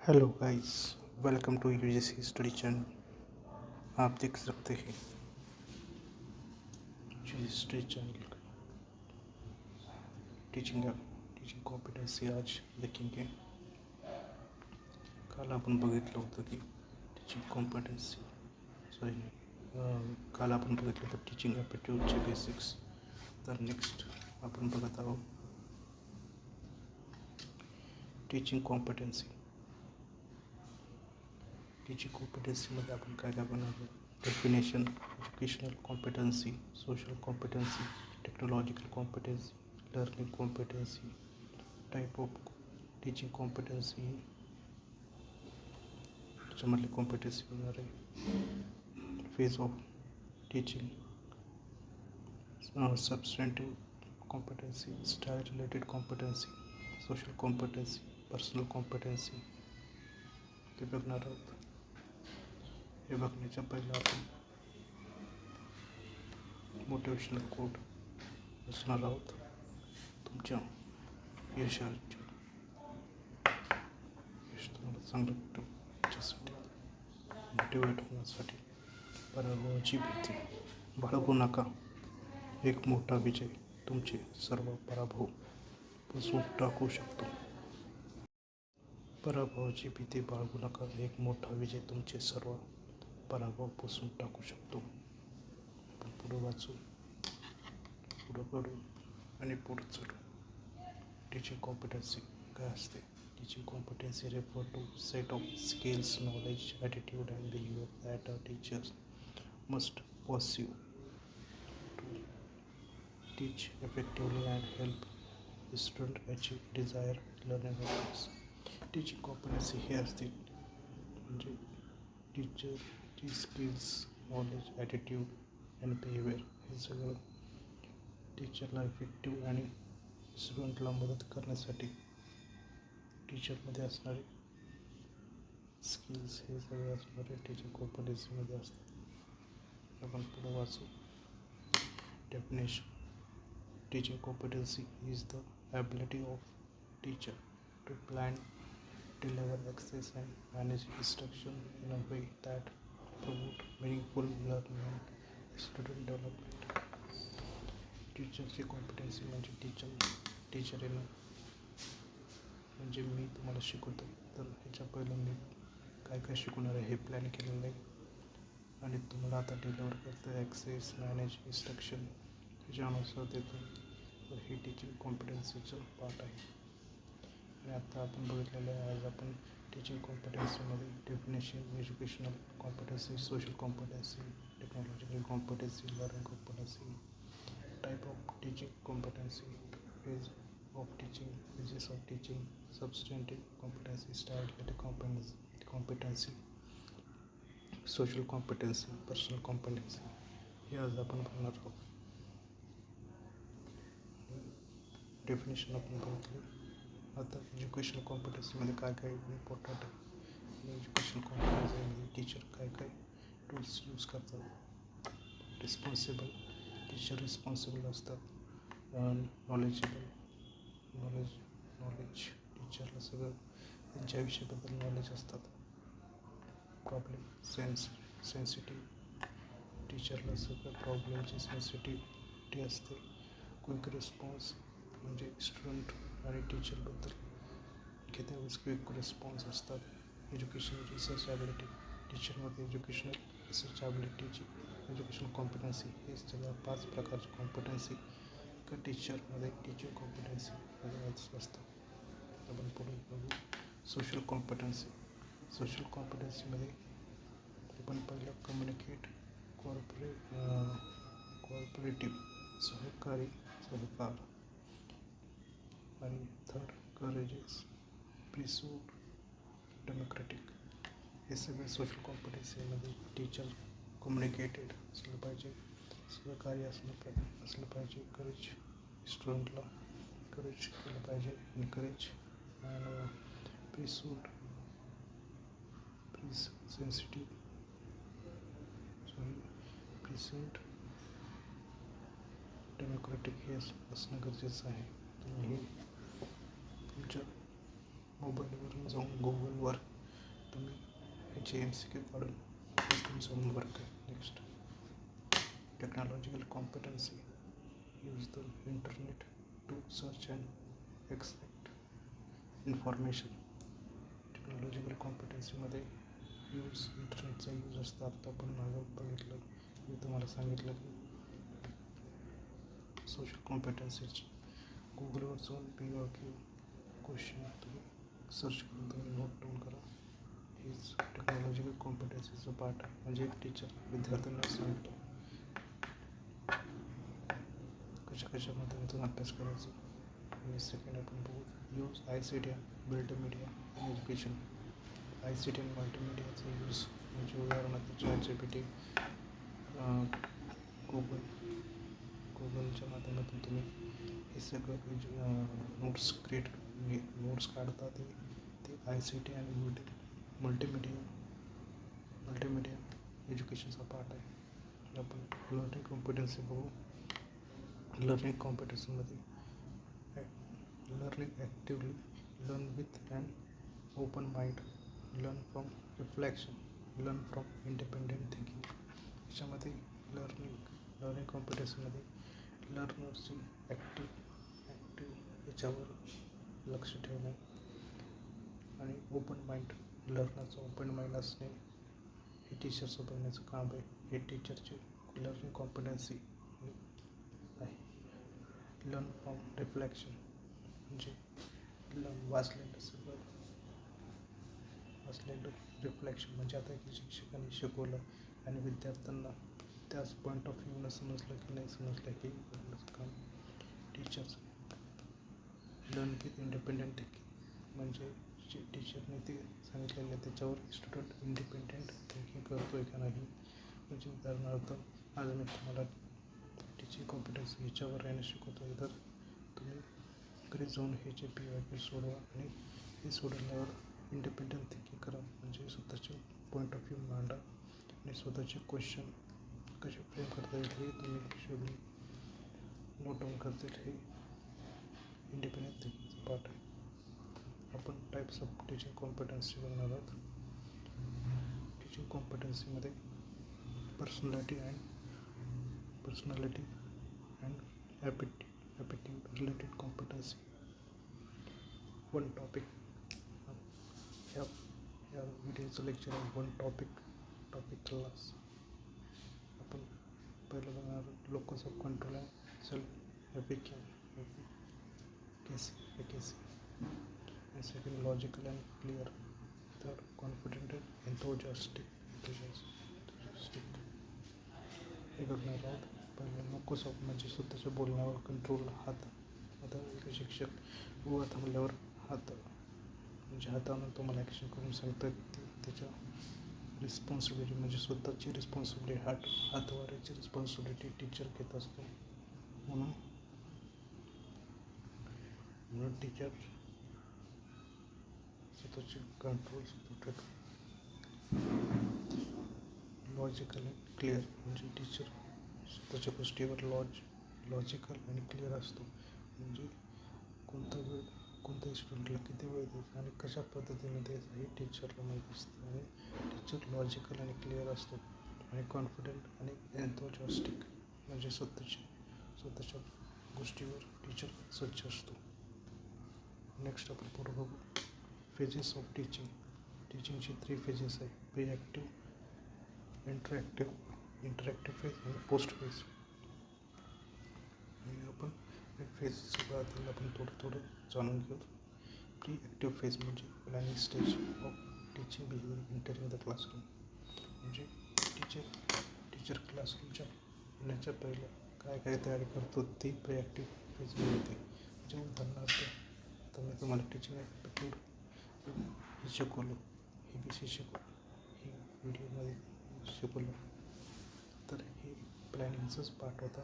Hello guys, welcome to UGC study channel. आप देख सकते हैं UGC study channel teaching competency आज देखेंगे। काल आपण बघितलं होतं की टीचिंग कॉम्पिटन्सी काल आपण बघितलं होतं टीचिंग ॲप्टिट्यूडचे बेसिक्स. तर नेक्स्ट आपण बघत आहोत टीचिंग कॉम्पिटन्सी. टीचिंग कॉम्पिटन्सीमध्ये आपण काय काय बनवलं? Definition, educational competency, social competency, technological competency, learning competency, type of teaching competency, त्याच्यामधली कॉम्पिटन्सी होणार आहे phase of teaching, substantive competency, style related competency, social competency, personal competency ते बघणार आहोत. हे बघण्याच्या पहिला आपण मोटिवेशनल कोट असणार आहोत. तुमच्या यश तुम्हाला चांगलं त्याच्यासाठी मोटिवेट होण्यासाठी पराभवाची भीती बाळगू नका. एक मोठा विजय तुमचे सर्व पराभव पुसून टाकू शकतो. पराभवाची भीती बाळगू नका. एक मोठा विजय तुमचे सर्व पराभव पुसून टाकू शकतो. आपण पुढं वाचू, पुढं पडू आणि पुढं चढू. टीचिंग कॉम्पिटन्सी काय असते? Teaching competency refer to set of skills, knowledge, attitude and behaviour that a teachers must possess to teach effectively and help the student achieve desired learning outcomes. Teaching competency हे असतील म्हणजे टीचरची skills, knowledge, attitude and behaviour हे सगळं टीचरला effective आणि स्टुडंटला मदत करण्यासाठी टीचरमध्ये असणारे स्किल्स हे सगळे असणारे टीचिंग कॉम्पिटन्सीमध्ये असतात. आपण पुढे वाचू. Definition. Teaching competency is the ability of teacher to plan, deliver, access and manage instruction in a way that promote meaningful learning and student development. टीचरची कॉम्पिटन्सी म्हणजे टीचर येणं म्हणजे मी तुम्हाला शिकवतो तर ह्याच्या पहिलं मी काय काय शिकवणार आहे हे प्लॅन केलेलं आहे आणि तुम्हाला आता डिलिव्हर करतं ॲक्सेस, मॅनेज, इन्स्ट्रक्शन ह्याच्यानुसार देतो. तर हे टीचिंग कॉम्पिटन्सीचं पार्ट आहे. आणि आता आपण बघितलेलं आहे आज आपण टीचिंग कॉम्पिटन्सीमध्ये definition, educational competency, social competency, technological competency, learning competency, type of teaching competency, phase of teaching, phases of teaching, substantive competency, style related competency, social competency, personal competency हे आज आपण बघणार आहोत. डेफिनेशन आपण बघितलं. आता एज्युकेशनल कॉम्पिटन्सीमध्ये काय काय इम्पॉर्टंट आहे. एज्युकेशनल कॉम्पिटन्सीमध्ये टीचर काय काय टूल्स यूज करतात. रिस्पॉन्सिबल टीचर रिस्पॉन्सिबल असतात. नॉलेज टीचरला सगळं त्यांच्या विषयाबद्दल नॉलेज असतात. प्रॉब्लेम सेन्सिटिव्ह टीचरला सगळं प्रॉब्लेमची सेन्सिटिव्हिटी असते. क्विक रिस्पॉन्स म्हणजे स्टुडंट आणि टीचरबद्दल त्यावेळेस क्विक रिस्पॉन्स असतात. एज्युकेशनल रिसर्च ॲबिलिटी टीचरमध्ये एज्युकेशनल रिसर्च ॲबिलिटीची एज्युकेशनल कॉम्पिटन्सी हे सगळ्या 5 प्रकारची कॉम्पिटन्सी एका टीचरमध्ये टीचिंग कॉम्पिटन्सीमध्ये असतात. आपण पुढे बघू. सोशल कॉम्पिटन्सीमध्ये आपण पहिलं कम्युनिकेट, कोऑपरेटिव्ह सहकार आणि थर्ड करेजेस, प्रिसूड, डेमोक्रॅटिक हे सगळे सोशल कॉम्पिटन्सीमध्ये टीचर कम्युनिकेटेड असलं पाहिजे, सहकार्य असलं पाहिजे, करेज स्टुडंटला करेज केलं पाहिजे, इनकरेज आणि प्रिसेंट डेमोक्रॅटिक हे असणं गरजेचं आहे. तुम्ही तुमच्या मोबाईलवरून जाऊन गुगलवर तुम्ही ह्याचे MCQ काढून तुमचं होमवर्क आहे. Next, technological competency. Use the internet to search and extract information. Technological कॉम्पिटन्सीमध्ये इंटरनेटचा यूज असतो. आत्ता आपण मागं बघितलं, मी तुम्हाला सांगितलं की सोशल कॉम्पिटन्सीची गुगलवर जाऊन PYQ क्वेश्चन तुम्ही सर्च करून तुम्ही नोट डाऊन करा. हीच टेक्नॉलॉजिकल कॉम्पिटन्सीचं पार्ट आहे. म्हणजे एक टीचर विद्यार्थ्यांना सांगतो कशा माध्यमातून अभ्यास करायचा. आणि सेकंड आपण बघू, use ICT multimedia in education. ICT आणि मल्टीमीडियाचा यूज म्हणजे उदाहरणार्थ ChatGPT, गुगलच्या माध्यमातून तुम्ही हे सगळं नोट्स काढता. ते ICT आणि मल्टीमीडिया एज्युकेशनचा पार्ट आहे. आपण लर्निंग कॉम्पिटन्सी बघू. लर्निंग कॉम्पिटन्सीमध्ये learning actively, learn with and open mind, learn from reflection, learn from independent thinking. याच्यामध्ये लर्निंग कॉम्पिटन्सीमध्ये लर्नर्सची ॲक्टिव याच्यावर लक्ष ठेवणे आणि ओपन माइंड, लर्नरचं ओपन माइंड असणे हे टीचरचं बघण्याचं काम आहे. हे टीचरची लर्निंग कॉम्पिटन्सी आहे. लर्न फ्रॉम रिफ्लेक्शन म्हणजे वाचलेलं रिफ्लेक्शन म्हणजे आता की शिक्षकांनी शिकवलं आणि विद्यार्थ्यांना त्याच पॉईंट ऑफ व्ह्यूनं समजलं की नाही समजलं हे बघण्याचं काम टीचरचं. लर्न विथ इंडिपेंडेंट थिंकिंग म्हणजे जे टीचरने ते सांगितलेलं आहे त्याच्यावर स्टुडंट इंडिपेंडेंट थिंकिंग करतो आहे का नाही. म्हणजे उदाहरणार्थ आज मी तुम्हाला टीचिंग कॉम्पिटन्सी ह्याच्यावर राहणं शिकवतो आहे, तर तुम्ही घरी जाऊन ह्याचे PYQ सोडवा आणि हे सोडवल्यावर इंडिपेंडंट थिंकिंग करा. म्हणजे स्वतःचे पॉईंट ऑफ व्ह्यू मांडा आणि स्वतःचे क्वेश्चन कसे फ्रेम करता येईल हे तुम्ही शोधून नोट डाऊन करता येईल. हे इंडिपेंडंट थिंकिंगचं पार्ट आहे. आपण टाईप्स ऑफ टीचिंग कॉम्पिटन्सी बघणार आहोत. टीचिंग कॉम्पिटन्सीमध्ये personality and aptitude related competency. One topic. या व्हिडिओचं लेक्चर आहे वन टॉपिक क्लास. आपण पहिलं बघणार locus of control and self efficacy. and second logical and clear, third confident and enthusiastic. हे बघणार आहोत. पहिलं लोकस ऑफ म्हणजे स्वतःच्या बोलण्यावर कंट्रोल. आता एक शिक्षक व थांबल्यावर हात म्हणजे हातानं तुम्हाला ॲक्शन करून सांगतात त्याच्या रिस्पॉन्सिबिलिटी म्हणजे स्वतःची रिस्पॉन्सिबिलिटी हातवाऱ्याची रिस्पॉन्सिबिलिटी टीचर घेत असतो. म्हणून टीचर स्वतःची कंट्रोल ठेवतो. लॉजिकल अँड क्लिअर म्हणजे टीचर स्वतःच्या गोष्टीवर लॉजिकल आणि क्लिअर असतो. म्हणजे कोणत्याही स्टुडंटला किती वेळ द्यायचा आणि कशा पद्धतीने द्यायचं हे टीचरला माहीत असतं. आणि टीचर लॉजिकल आणि क्लिअर असतो. आणि कॉन्फिडंट आणि एन्थुसियास्टिक म्हणजे स्वतःच्या गोष्टीवर टीचर सज्ज असतो. नेक्स्ट आपण पुढे बघू फेजेस ऑफ टीचिंगची 3 फेजेस आहे. प्री ॲक्टिव्ह, इंटरॅक्टिव्ह फेज आणि पोस्ट फेज. आणि आपण फेजच्या बद्दल आपण थोडं जाणून घेऊ. प्री ॲक्टिव्ह फेज म्हणजे planning stage of teaching behaviour entering the classroom. म्हणजे टीचर क्लासरूमच्या येण्याच्या पहिलं काय तयारी करतो ती प्री ॲक्टिव्ह फेजमध्ये येते. म्हणजे उदाहरणार्थ आता मी तुम्हाला टीचिंग ॲप्टिट्यूड हे शिकवलं, ABC शिकवलं, हे व्हिडिओमध्ये शिकवलं, तर हे प्लॅनिंगचाच पार्ट होता.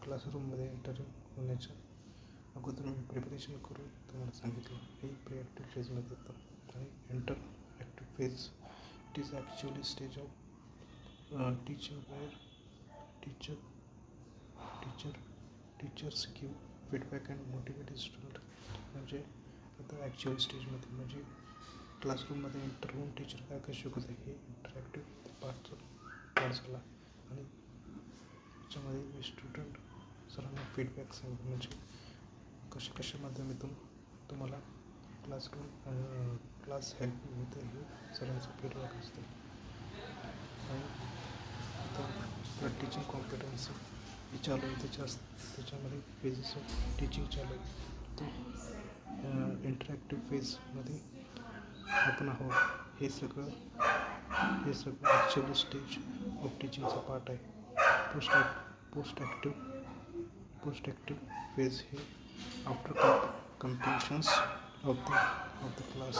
क्लासरूममध्ये एंटरिंग होण्याच्या अगोदर मी प्रिपरेशन करून तुम्हाला सांगितलं. हे प्री ॲक्टिव्ह फेजमध्ये येतं. आणि interactive phase it is actually stage of teaching where teachers give feedback and motivate student. म्हणजे आता ॲक्च्युअल स्टेजमध्ये म्हणजे क्लासरूममध्ये एंटर होऊन टीचर काय काय शिकवत आहे हे इंटरॅक्टिव्ह पार्ट झाला. आणि त्याच्यामध्ये स्टुडंट सरांना फीडबॅक सांगतो, म्हणजे कशा माध्यमातून तुम्हाला क्लास हेल्प होते हे सरांचं फीडबॅक असते. आणि आता टीचिंग कॉम्पिटन्सी ही चालू आहे, त्याच्यामध्ये फेजेस ऑफ टीचिंग चालू आहे. तो इंटरॅक्टिव्ह फेजमध्ये आपण आहोत. हे सगळं ॲक्च्युअली स्टेज ऑफ टीचिंगचा पार्ट आहे. पोस्ट ॲक्टिव्ह फेज हे after completions of the class.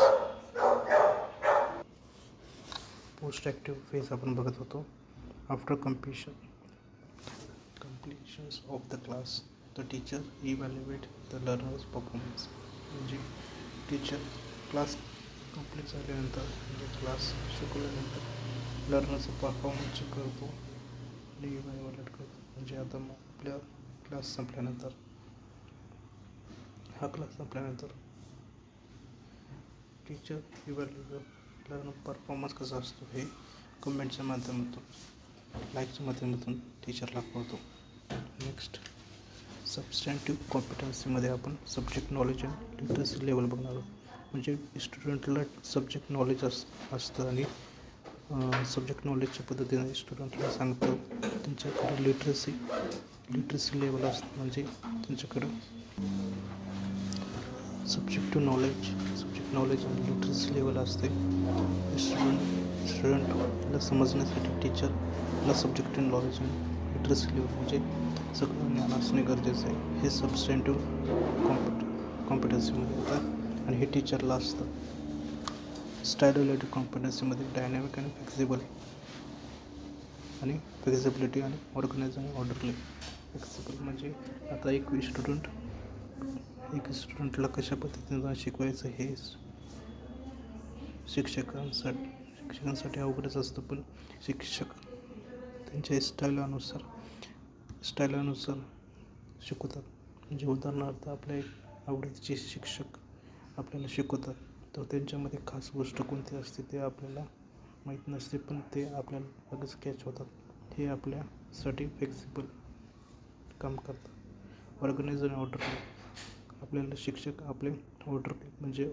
Post active phase आपण बघत होतो. After completions of the class, the teacher evaluate the learner's performance. म्हणजे टीचर क्लास कंप्लीट झाल्यानंतर, म्हणजे क्लास शिकवल्यानंतर लर्नरचा परफॉर्मन्स चेक करतो आणि इव्हॅल्युएट करतो. म्हणजे आता मग आपल्या क्लास संपल्यानंतर टीचर इव्हॅल्युएट लर्नर परफॉर्मन्स कसा असतो हे कमेंटच्या माध्यमातून, लाईकच्या माध्यमातून टीचरला कळतो. नेक्स्ट सबस्टँटिव्ह कॉम्पिटन्सीमध्ये आपण subject knowledge and literacy level बघणार आहोत. म्हणजे स्टुडंटला सब्जेक्ट नॉलेज असतं आणि सब्जेक्ट नॉलेजच्या पद्धतीने स्टुडंटला सांगतं. त्यांच्याकडे लिटरसी लेवल असतं, म्हणजे त्यांच्याकडं सब्जेक्ट नॉलेज आणि लिटरसी लेवल असते. स्टुडंटला समजण्यासाठी टीचरला सब्जेक्ट नॉलेज आणि लिटरसी लेवल म्हणजे सगळं ज्ञान असणे गरजेचं आहे. हे सबस्टँटिव्ह कॉम्पिटन्सीमध्ये येतात आणि हे टीचरला असतं. स्टाईल रिलेटेड कॉम्पिटन्सीमध्ये डायनॅमिक आणि फ्लेक्झिबिलिटी आणि ऑर्गनाइज आणि ऑर्डरली. फ्लेक्झिबल म्हणजे आता एक स्टुडंटला कशा पद्धतीनं शिकवायचं हे शिक्षकांसाठी अवघडच असतं, पण शिक्षक त्यांच्या स्टाईलनुसार शिकवतात. म्हणजे उदाहरणार्थ आपल्या एक आवडीचे शिक्षक आपल्याला शिकवतात, तर त्यांच्यामध्ये खास गोष्ट कोणती असते ते आपल्याला माहीत नसते, पण ते आपल्याला लगेच कॅच होतात. हे आपल्यासाठी फ्लेक्झिबल काम करतात. ऑर्गनाइज आणि ऑर्डरली. आपल्याला शिक्षक आपले ऑर्डरली म्हणजे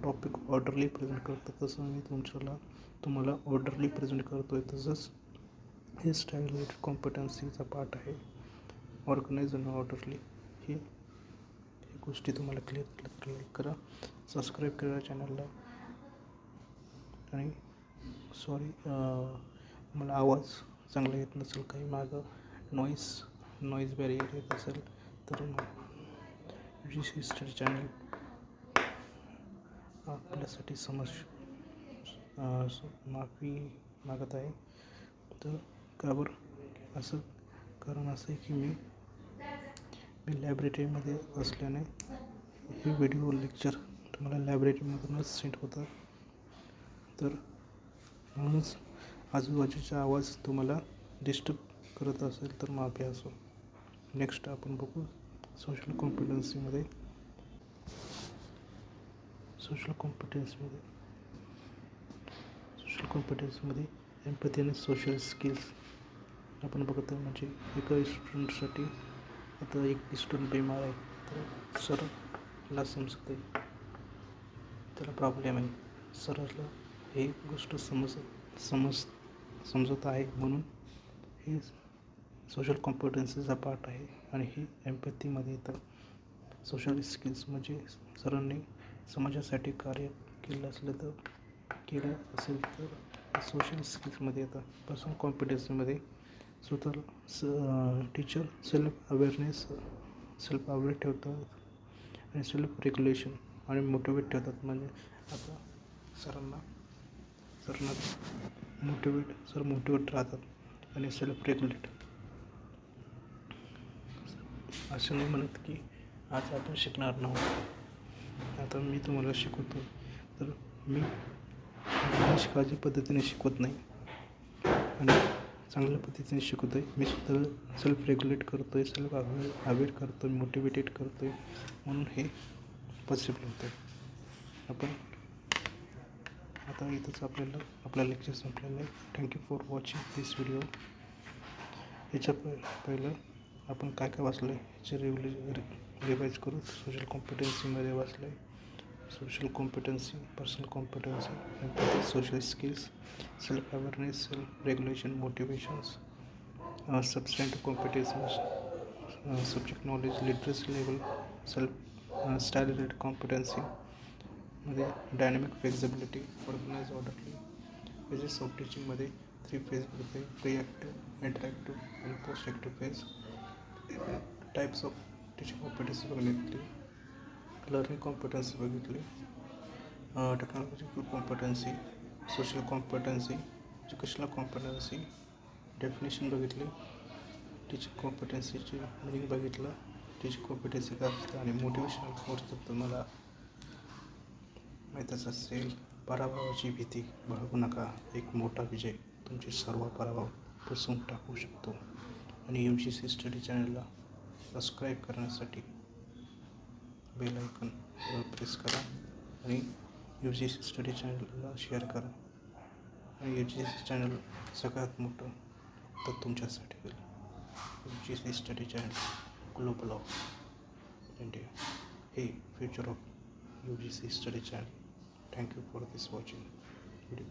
टॉपिक ऑर्डरली प्रेझेंट करतात. तसं मी तुम्हाला ऑर्डरली प्रेझेंट करतो आहे. तसंच हे स्टाईल रिलेटेड कॉम्पिटन्सीचा पार्ट आहे. ऑर्गनाइज आणि ऑर्डरली ही गोष्टी तुम्हाला क्लिअर करा. सबस्क्राईब करा चॅनलला. आणि सॉरी, मला आवाज चांगला येत नसेल, काही मागं नॉईज बॅरियर येत असेल तर सिस्टर चॅनल आपल्यासाठी माफी मागत आहे. तर असं कारण असं आहे की मी लायब्ररीमध्ये असल्याने हे व्हिडिओ लेक्चर तुम्हाला लायब्ररीमधूनच सेंड होतात. तर म्हणूनच आजूबाजूचा आवाज तुम्हाला डिस्टर्ब करत असेल तर माफी असो. नेक्स्ट आपण बघू सोशल कॉम्पिटन्सीमध्ये एम्पॅथी आणि सोशल स्किल्स आपण बघत आहे. म्हणजे एका स्टुडंटसाठी आता एक स्टुडंट बिमार आहे, तर सरला समजत आहे, त्याला प्रॉब्लेम आहे, सरला हे गोष्ट समजत आहे, म्हणून हे सोशल कॉम्पिटन्सीचा पार्ट आहे. आणि ही एम्पॅथीमध्ये येतं. सोशल स्किल्स म्हणजे सरांनी समाजासाठी कार्य केलं असेल तर सोशल स्किल्समध्ये येतं. पर्सनल कॉम्पिटन्सीमध्ये स्वतःला टीचर सेल्फ अवेअर ठेवतात आणि सेल्फ रेग्युलेशन आणि मोटिवेट ठेवतात. म्हणजे आता सरांना मोटिवेट राहतात आणि सेल्फ रेग्युलेट. असं नाही म्हणत की आज आपण शिकणार नाही, आता मी तुम्हाला शिकवतो तर मी निष्काळजी पद्धतीने शिकवत नाही आणि चांगल्या पद्धतीने शिकवतो आहे. मी स्वतःला सेल्फ रेग्युलेट करतो आहे, सेल्फ अवेअर करतो आहे, मोटिवेटेड करतो आहे, म्हणून हे पॉसिबल होतं. आपण आता इथंच आपला लेक्चर संपलेलं आहे. Thank you for watching this video. याच्या पहिलं आपण काय काय वाचलं आहे याचे रिवाईज करू. सोशल कॉम्पिटन्सीमध्ये वाचलं आहे. Social competency, personal competency, empathy, social skills, self awareness, self regulation, motivations, substantive competencies, subject knowledge, literacy level, self style related competency मध्ये dynamic flexibility, organise orderly. Phases of टीचिंगमध्ये 3 फेज बघितले. Pre active, interactive आणि post active phase. Types of teaching competency बघितली. Learning competency बघितली. Technological competency, social competency, educational competency, definition बघितली. Teaching कॉम्पिटन्सीची meaning बघितलं. टीचिंग कॉम्पिटन्सी काय असतं आणि मोटिवेशनल कोर्स तर तुम्हाला माहीतच असेल. पराभवाची भीती बाळगू नका. एक मोठा विजय तुमचे सर्व पराभव पुसून टाकू शकतो. आणि UGC स्टडी चॅनलला सबस्क्राईब करण्यासाठी बेल आयकॉन प्रेस करा आणि UGC स्टडी चॅनलला शेअर करा. आणि UGC चॅनल सगळ्यात मोठं तर तुमच्यासाठी होईल. UGC study channel global of India हे future of UGC study channel. Thank you for this watching video.